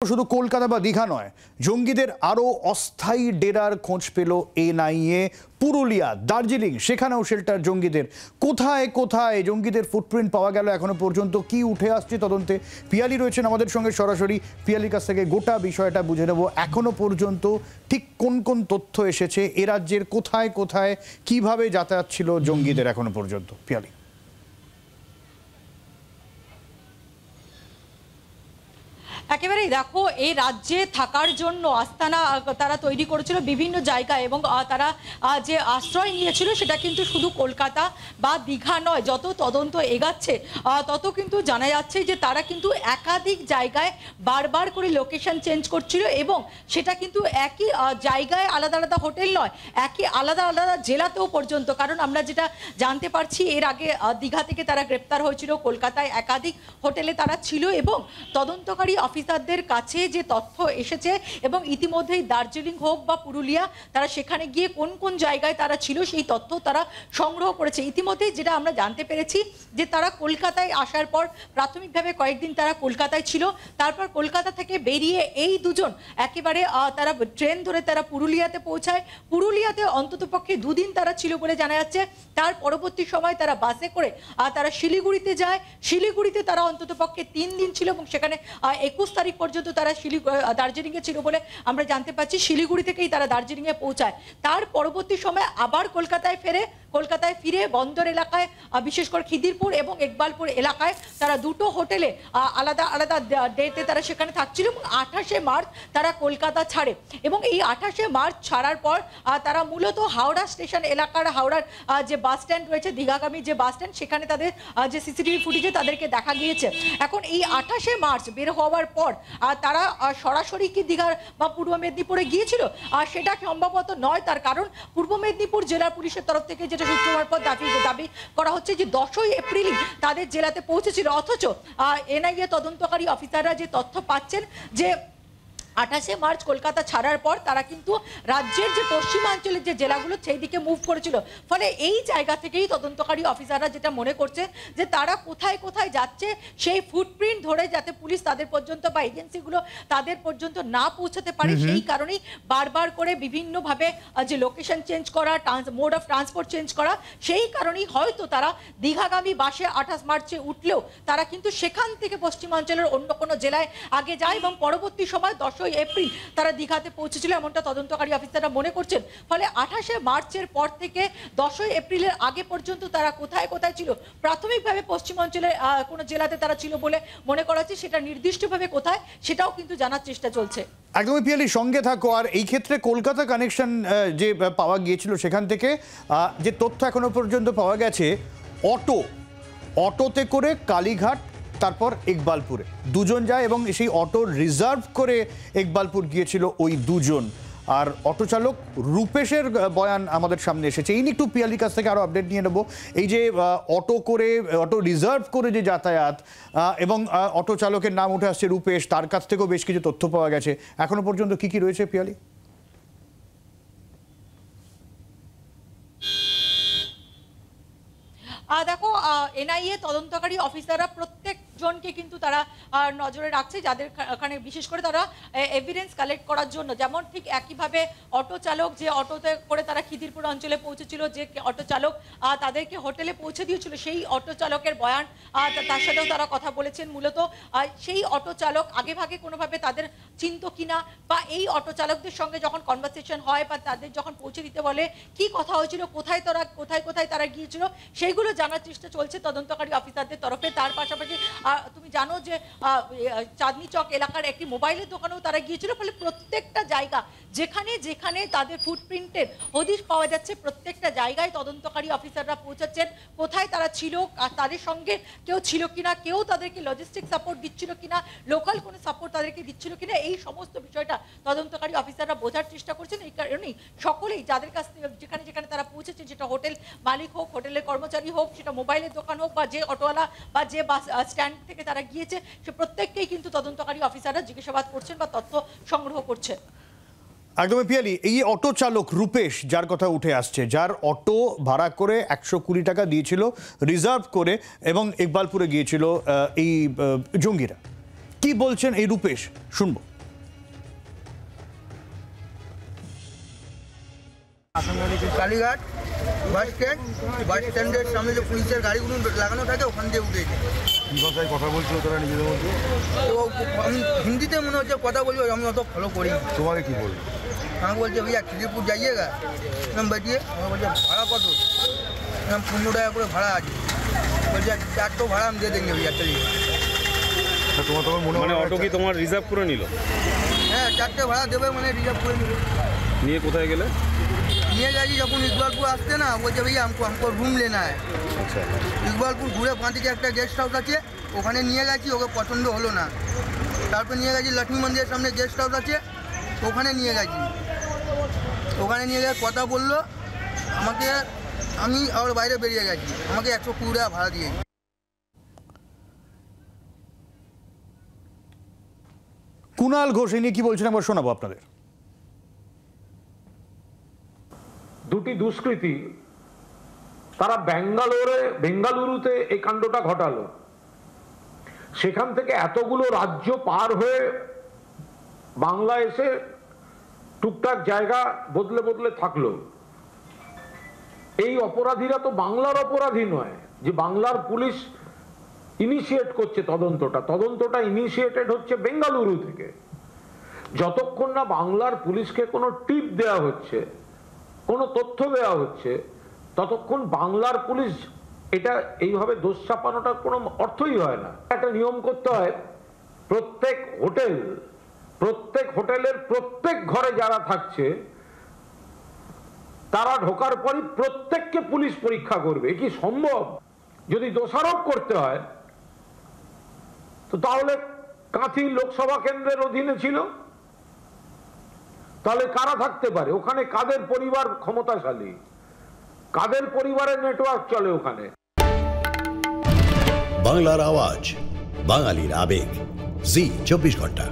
শুধু কলকাতা বা দীঘা নয়, জঙ্গিদের আরও অস্থায়ী ডেরার খোঁজ পেল এনআইএ। পুরুলিয়া, দার্জিলিং, সেখানেও শেল্টার জঙ্গিদের। কোথায় কোথায় জঙ্গিদের ফুটপ্রিন্ট পাওয়া গেল এখনো পর্যন্ত, কি উঠে আসছে তদন্তে? পিয়ালি রয়েছেন আমাদের সঙ্গে সরাসরি। পিয়ালির কাছ থেকে গোটা বিষয়টা বুঝে নেব। এখনো পর্যন্ত ঠিক কোন কোন তথ্য এসেছে, এ রাজ্যের কোথায় কোথায় কিভাবে যাতায়াত ছিল জঙ্গিদের এখনো পর্যন্ত? পিয়ালি। একেবারেই দেখো, এই রাজ্যে থাকার জন্য আস্তানা তারা তৈরি করেছিল বিভিন্ন জায়গায়, এবং তারা যে আশ্রয় নিয়েছিল সেটা কিন্তু শুধু কলকাতা বা দীঘা নয়। যত তদন্ত এগাচ্ছে তত কিন্তু জানা যাচ্ছে যে তারা কিন্তু একাধিক জায়গায় বারবার করে লোকেশন চেঞ্জ করছিল, এবং সেটা কিন্তু একই জায়গায় আলাদা আলাদা হোটেল নয়, একই আলাদা আলাদা জেলাতেও পর্যন্ত। কারণ আমরা যেটা জানতে পারছি, এর আগে দীঘা থেকে তারা গ্রেপ্তার হয়েছিল, কলকাতায় একাধিক হোটেলে তারা ছিল, এবং তদন্তকারী অফিসারদের কাছে যে তথ্য এসেছে, এবং ইতিমধ্যেই দার্জিলিং হোক বা পুরুলিয়া, তারা সেখানে গিয়ে কোন কোন জায়গায় তারা ছিল সেই তথ্য তারা সংগ্রহ করেছে। ইতিমধ্যেই যেটা আমরা জানতে পেরেছি যে তারা কলকাতায় আসার পর প্রাথমিকভাবে কয়েকদিন তারা কলকাতায় ছিল, তারপর কলকাতা থেকে বেরিয়ে এই দুজন একেবারে তারা ট্রেন ধরে তারা পুরুলিয়াতে পৌঁছায়। পুরুলিয়াতে অন্ততপক্ষে দুদিন তারা ছিল বলে জানা যাচ্ছে। তার পরবর্তী সময় তারা বাসে করে তারা শিলিগুড়িতে যায়। শিলিগুড়িতে তারা অন্ততপক্ষে 3 দিন ছিল, এবং সেখানে 21 তারিখ পর্যন্ত তারা দার্জিলিংয়ে ছিল বলে আমরা জানতে পারছি। শিলিগুড়ি থেকেই তারা দার্জিলিংয়ে পৌঁছায়। তার পরবর্তী সময় আবার কলকাতায় ফেরে। কলকাতায় ফিরে বন্দর এলাকায়, বিশেষ করে খিদিরপুর এবং ইকবালপুর এলাকায় তারা দুটো হোটেলে আলাদা আলাদা ডেটে তারা সেখানে থাকছিল, এবং 28শে মার্চ তারা কলকাতা ছাড়ে। এবং এই 28শে মার্চ ছাড়ার পর তারা মূলত হাওড়া স্টেশন এলাকার, হাওড়ার যে বাস স্ট্যান্ড রয়েছে, দীঘাগামী যে বাস স্ট্যান্ড, সেখানে তাদের যে সিসিটিভি ফুটেজে তাদেরকে দেখা গিয়েছে। এখন এই 28শে মার্চ বের হওয়ার পর তারা সরাসরি কি দীঘার বা পূর্ব মেদিনীপুরে গিয়েছিল, আর সেটা সম্ভবত নয়। তার কারণ পূর্ব মেদিনীপুর জেলা পুলিশের তরফ থেকে যেটা সূত্র মারফত দাবি করা হচ্ছে যে 10ই এপ্রিলই তাদের জেলাতে পৌঁছেছিল। অথচ এনআইএ তদন্তকারী অফিসাররা যে তথ্য পাচ্ছেন যে 28শে মার্চ কলকাতা ছাড়ার পর তারা কিন্তু রাজ্যের যে পশ্চিমাঞ্চলের যে জেলাগুলো সেই দিকে মুভ করেছিল। ফলে এই জায়গা থেকেই তদন্তকারী অফিসাররা যেটা মনে করছে যে তারা কোথায় কোথায় যাচ্ছে সেই ফুটপ্রিন্ট ধরে যাতে পুলিশ তাদের পর্যন্ত বা এজেন্সিগুলো তাদের পর্যন্ত না পৌঁছাতে পারে, সেই কারণেই বারবার করে বিভিন্নভাবে যে লোকেশন চেঞ্জ করা, মোড অফ ট্রান্সপোর্ট চেঞ্জ করা, সেই কারণেই হয়তো তারা দীঘাগামী বাসে 28 মার্চে উঠলেও তারা কিন্তু সেখান থেকে পশ্চিমাঞ্চলের অন্য কোনো জেলায় আগে যায়, এবং পরবর্তী সময় 10ই এপ্রিল তারা দীঘাতে পৌঁছেছিল, এমনটা তদন্তকারী অফিসাররা মনে করছেন। ফলে 28শে মার্চের পর থেকে 10ই এপ্রিলের আগে পর্যন্ত তারা কোথায় কোথায় ছিল, প্রাথমিকভাবে পশ্চিমাঞ্চলের কোনো জেলাতে তারা ছিল বলে মনে করা হচ্ছে, সেটা নির্দিষ্টভাবে কোথায় সেটাও কিন্তু জানার চেষ্টা চলছে। একদমই পিয়ালি, সঙ্গে থাকো। আর এই ক্ষেত্রে কলকাতা কানেকশন যে পাওয়া গিয়েছিল, সেখান থেকে যে তথ্য এখনো পর্যন্ত পাওয়া গেছে, অটোতে করে কালীঘাট তারপর ইকবালপুরে দুজন যায়, এবং সেই অটো রিজার্ভ করে ইকবালপুর গিয়েছিল ওই দুজন। আর অটো চালক রূপেশের বয়ান আমাদের সামনে এসেছে। এই নিয়ে একটু পিয়ালির কাছ থেকে আরও আপডেট নিয়ে নেবো। এই যে অটো রিজার্ভ করে যে যাতায়াত, এবং অটো চালকের নাম উঠে আসছে রূপেশ, তার কাছ থেকেও বেশ কিছু তথ্য পাওয়া গেছে। এখনো পর্যন্ত কি কি রয়েছে পিয়ালি? দেখো, এনআইএ তদন্তকারী অফিসাররা প্রত্যেকজনকে কিন্তু তারা নজরে রাখছে, যাদের এখানে বিশেষ করে তারা এভিডেন্স কালেক্ট করার জন্য। যেমন ঠিক একইভাবে অটো চালক, যে অটোতে করে তারা খিদিরপুর অঞ্চলে পৌঁছেছিল, যে অটো চালক তাদেরকে হোটেলে পৌঁছে দিয়েছিল, সেই অটো চালকের বয়ান, তার সাথেও তারা কথা বলেছেন। মূলত সেই অটো চালক আগেভাগে কোনোভাবে তাদের চিনত কিনা, বা এই অটো চালকদের সঙ্গে যখন কনভারসেশন হয় বা তাদের যখন পৌঁছে দিতে বলে কি কথা হয়েছিল, কোথায় কোথায় তারা গিয়েছিল, সেইগুলো জানার চেষ্টা চলছে তদন্তকারী অফিসারদের তরফে। তার পাশাপাশি তুমি জানো যে চাঁদনি চক এলাকার একটি মোবাইলের দোকানেও তারা গিয়েছিল। ফলে প্রত্যেকটা জায়গা যেখানে যেখানে তাদের ফুটপ্রিন্টের হদিশ পাওয়া যাচ্ছে, প্রত্যেকটা জায়গায় তদন্তকারী অফিসাররা পৌঁছাচ্ছেন। কোথায় তারা ছিল, তাদের সঙ্গে কেউ ছিল কিনা, কেউ তাদেরকে লজিস্টিক সাপোর্ট দিচ্ছিল কিনা, লোকাল কোনো সাপোর্ট তাদেরকে দিচ্ছিল কিনা, এই সমস্ত বিষয়টা তদন্তকারী অফিসাররা বোঝার চেষ্টা করছেন। এই কারণেই সকলেই যাদের কাছ থেকে যেখানে যেখানে তারা পৌঁছেছেন, যেটা হোটেল মালিক হোক, হোটেলের কর্মচারী হোক, সেটা মোবাইলের দোকান হোক, বা যে অটোওয়ালা বা যে বাস স্ট্যান্ড থেকে তারা গিয়েছে, সে প্রত্যেককেই কিন্তু তদন্তকারী অফিসাররা জিজ্ঞাসাবাদ করছেন বা তথ্য সংগ্রহ করছেন। একদমই পিয়ালি, এই অটো চালক রূপেশ যার কথা উঠে আসছে, যার অটো ভাড়া করে 120 টাকা দিয়েছিল রিজার্ভ করে, এবং ইকবালপুরে গিয়েছিল এই জঙ্গিরা, কি বলছেন এই রূপেশ শুনবো। কালীঘাট বাস স্ট্যান্ডের সামনে যে পুলিশের গাড়িগুলো লাগানো থাকে ওখান দিয়ে উঠেছে। কি ভাষায় কথা বলছিল তারা নিজেদের মধ্যে? তো আমি হিন্দিতে মনে হচ্ছে কথা বলবো, আমি অত ফলো করি। তোমাকে কি বলবো? আমাকে বলছে भैया खिदीपुर जाइएगा, নাম बैठिए। আমাকে বলছে ভাড়া কত? নাম 15 টাকা করে ভাড়া আছে। বলছে 400 ভাড়া हम दे देंगे भैया चलिए। তোমার তখন মনে মানে অটো কি তোমার রিজার্ভ করে নিল? হ্যাঁ 400 ভাড়া দেবে মানে রিজার্ভ করে নিল। নিয়ে কোথায় গেলে? নিয়ে গেছি যখন ইকবালপুর আসতে না, বলছে भैया हमको रूम लेना है। আচ্ছা, ইকবালপুর ঘুরে পাঁচদিকে একটা গেস্ট হাউস আছে, ওখানে নিয়ে গেছি, ওকে পছন্দ হলো না। তারপর নিয়ে গেছি লক্ষ্মী মন্দিরের সামনে গেস্ট হাউস আছে, ওখানে নিয়ে গেছি। ওখানে নিয়ে গিয়ে কথা বললো আমাকে, আমি আবার বাইরে বেরিয়ে গেছি, আমাকে 120 টাকা ভাড়া দিয়েছি। কুণাল ঘোষ ইনি কি বলছেন একবার শোনাবো আপনাদের। দুটি দুষ্কৃতী তারা বেঙ্গালুরুতে এই কাণ্ডটা ঘটালো। সেখান থেকে এতগুলো রাজ্য পার হয়ে বাংলা এসে টুকটাক জায়গা বদলে বদলে থাকলো। এই অপরাধীরা তো বাংলার অপরাধী নয় যে বাংলার পুলিশ ইনিশিয়েট করছে তদন্তটা ইনিশিয়েটেড হচ্ছে বেঙ্গালুরু থেকে। যতক্ষণ না বাংলার পুলিশকে কোনো টিপ দেওয়া হচ্ছে, কোনো তথ্য দেওয়া হচ্ছে, ততক্ষণ বাংলার পুলিশ এটা এইভাবে দোষ চাপানোটার কোনো অর্থই হয় না। একটা নিয়ম করতে হয়, প্রত্যেক হোটেলের প্রত্যেক ঘরে যারা থাকছে তারা ঢোকার পরই প্রত্যেককে পুলিশ পরীক্ষা করবে। কি সম্ভব? যদি দোষারোপ করতে হয় তো তাহলে কাঁথি লোকসভা কেন্দ্রের অধীনে ছিল, তাহলে কারা থাকতে পারে ওখানে? কাদের পরিবার ক্ষমতাশালী, কাদের পরিবারের নেটওয়ার্ক চলে ওখানে? বাংলার আওয়াজ, বাঙালির আবেগ, জি 24 ঘন্টা।